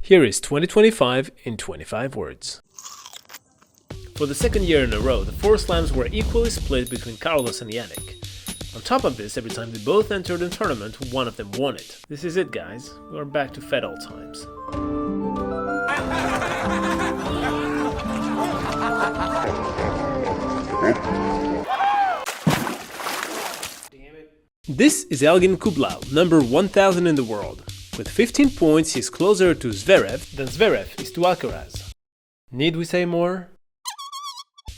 Here is 2025 in 25 words. For the second year in a row, the 4 slams were equally split between Carlos and Yannick. On top of this, every time they both entered a tournament, one of them won it. This is it, guys. We are back to Fed-all times. This is Elgin Kublau, number 1000 in the world. With 15 points, he's closer to Zverev than Zverev is to Alcaraz. Need we say more?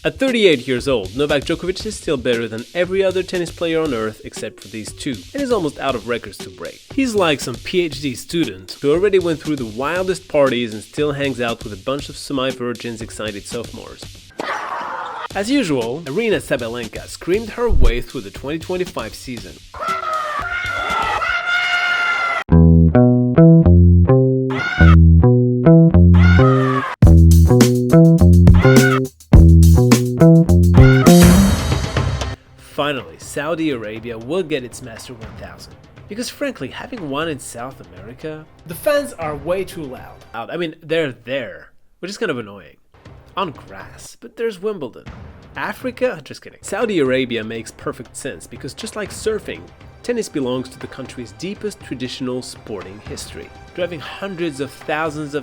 At 38 years old, Novak Djokovic is still better than every other tennis player on earth except for these two, and is almost out of records to break. He's like some PhD student who already went through the wildest parties and still hangs out with a bunch of semi-virgins excited sophomores. As usual, Aryna Sabalenka screamed her way through the 2025 season. Finally, Saudi Arabia will get its Master 1000. Because frankly, having one in South America, the fans are way too loud. I mean, they're there, which is kind of annoying. On grass, but there's Wimbledon. Africa? Just kidding. Saudi Arabia makes perfect sense because just like surfing, tennis belongs to the country's deepest traditional sporting history, driving hundreds of fans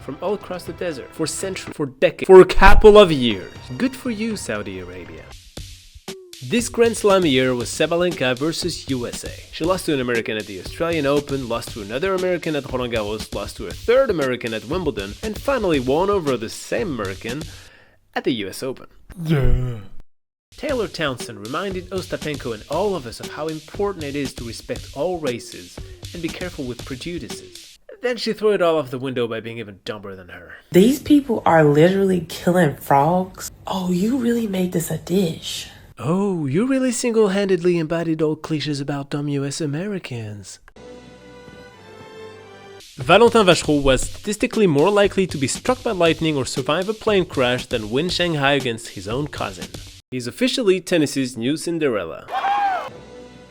from all across the desert for centuries, for decades, for a couple of years. Good for you, Saudi Arabia. This Grand Slam year was Sabalenka versus USA. She lost to an American at the Australian Open, lost to another American at Roland Garros, lost to a third American at Wimbledon, and finally won over the same American at the US Open. Yeah. Taylor Townsend reminded Ostapenko and all of us of how important it is to respect all races and be careful with prejudices. Then she threw it all off the window by being even dumber than her. These people are literally killing frogs. Oh, you really made this a dish. Oh, you really single-handedly embodied old cliches about dumb US Americans. Valentin Vachereau was statistically more likely to be struck by lightning or survive a plane crash than win Shanghai against his own cousin. He's officially tennis's new Cinderella.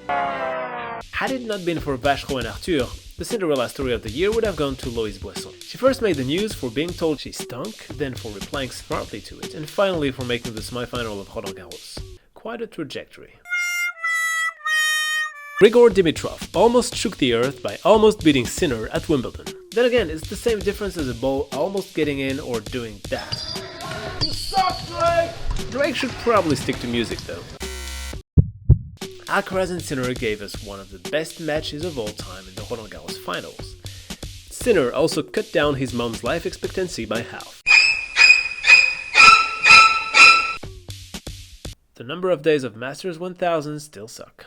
Had it not been for Vachereau and Arthur, the Cinderella story of the year would have gone to Loïs Boisson. She first made the news for being told she stunk, then for replying smartly to it, and finally for making the semi-final of Roland Garros. Quite a trajectory. Grigor Dimitrov almost shook the earth by almost beating Sinner at Wimbledon. Then again, it's the same difference as a ball almost getting in or doing that. You suck, Drake! Drake should probably stick to music though. Alcaraz and Sinner gave us one of the best matches of all time in the Roland Garros finals. Sinner also cut down his mom's life expectancy by half. The number of days of Masters 1000 still suck.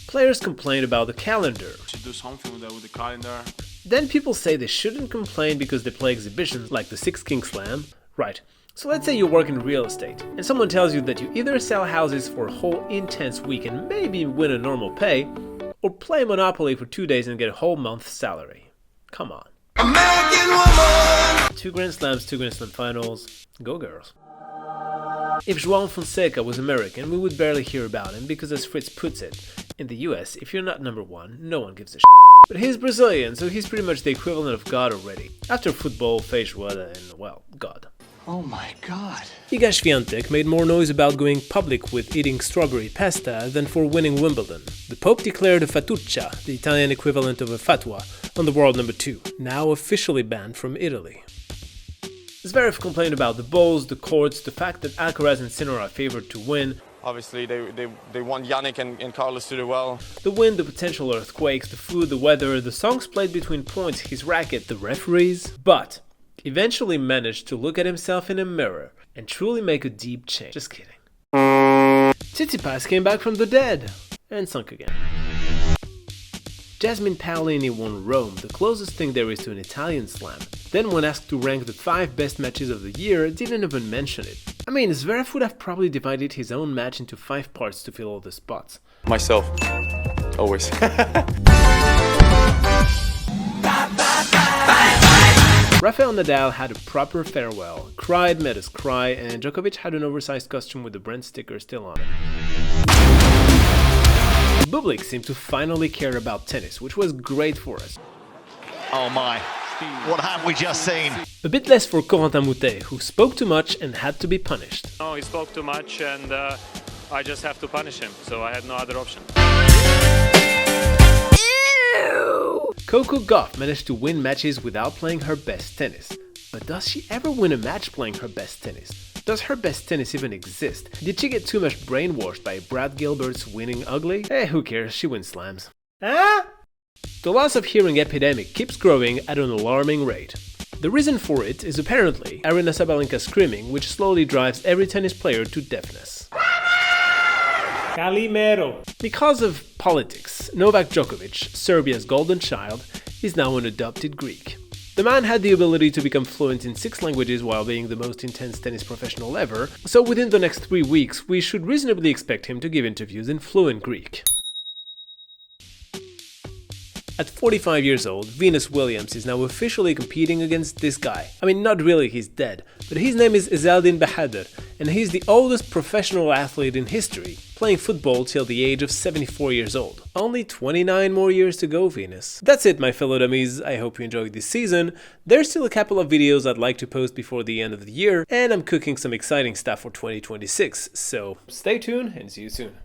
Players complain about the calendar. Should do something with the calendar. Then people say they shouldn't complain because they play exhibitions like the Six King Slam. Right, so let's say you work in real estate, and someone tells you that you either sell houses for a whole intense week and maybe win a normal pay, or play Monopoly for 2 days and get a whole month's salary. Come on. American woman! 2 Grand Slams, 2 Grand Slam finals. Go girls. If João Fonseca was American, we would barely hear about him because, as Fritz puts it, in the US, if you're not number 1, no one gives a shit. But he's Brazilian, so he's pretty much the equivalent of God already. After football, feijoada, and, well, God. Oh my god. Iga Świątek made more noise about going public with eating strawberry pasta than for winning Wimbledon. The Pope declared a fatuccia, the Italian equivalent of a fatwa, on the world number 2, now officially banned from Italy. Zverev complained about the balls, the courts, the fact that Alcaraz and Sinner are favored to win. Obviously, they want Yannick and Carlos to do well. The wind, the potential earthquakes, the food, the weather, the songs played between points, his racket, the referees. But eventually managed to look at himself in a mirror and truly make a deep change. Just kidding. Tsitsipas came back from the dead and sunk again. Jasmine Paolini won Rome, the closest thing there is to an Italian slam. Then when asked to rank the 5 best matches of the year, didn't even mention it. I mean, Zverev would have probably divided his own match into 5 parts to fill all the spots. Myself. Always. Rafael Nadal had a proper farewell, cried, made us cry, and Djokovic had an oversized costume with the brand sticker still on it. Bublik seemed to finally care about tennis, which was great for us. Oh my, what have we just seen? A bit less for Corentin Moutet, who spoke too much and had to be punished. No, he spoke too much and I just have to punish him, so I had no other option. Coco Gauff managed to win matches without playing her best tennis. But does she ever win a match playing her best tennis? Does her best tennis even exist? Did she get too much brainwashed by Brad Gilbert's winning ugly? Who cares, she wins slams. Ah? The loss of hearing epidemic keeps growing at an alarming rate. The reason for it is apparently Aryna Sabalenka's screaming, which slowly drives every tennis player to deafness. Calimero. Because of politics, Novak Djokovic, Serbia's golden child, is now an adopted Greek. The man had the ability to become fluent in 6 languages while being the most intense tennis professional ever, so within the next 3 weeks we should reasonably expect him to give interviews in fluent Greek. At 45 years old, Venus Williams is now officially competing against this guy. I mean, not really, he's dead, but his name is Ezzaldine Bahadur, and he's the oldest professional athlete in history, playing football till the age of 74 years old. Only 29 more years to go, Venus. That's it, my fellow dummies. I hope you enjoyed this season. There's still a couple of videos I'd like to post before the end of the year, and I'm cooking some exciting stuff for 2026, so stay tuned and see you soon.